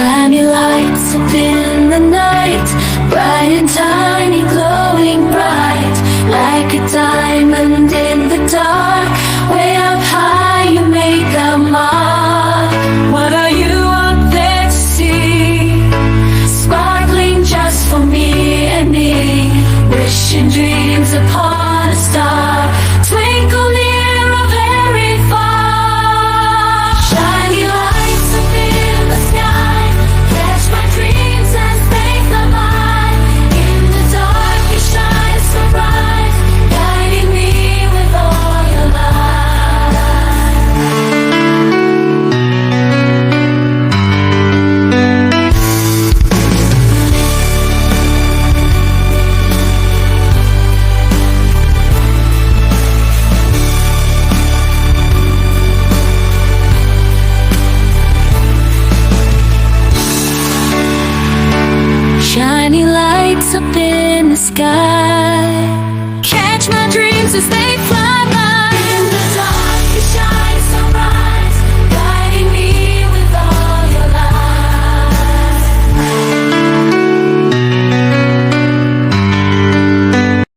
Shiny lights up in the night, bright and tiny, glowing bright, like a diamond in the dark. Way up high you make a mark. What are you up there to see? Sparkling just for me and me, wishing dreams upon a star. Twinkle near or very far. Shiny lights up in the sky, catch my dreams as they fly by. In the dark you shine so bright, guiding me with all your light. Shiny lights up in the sky, catch my dreams as they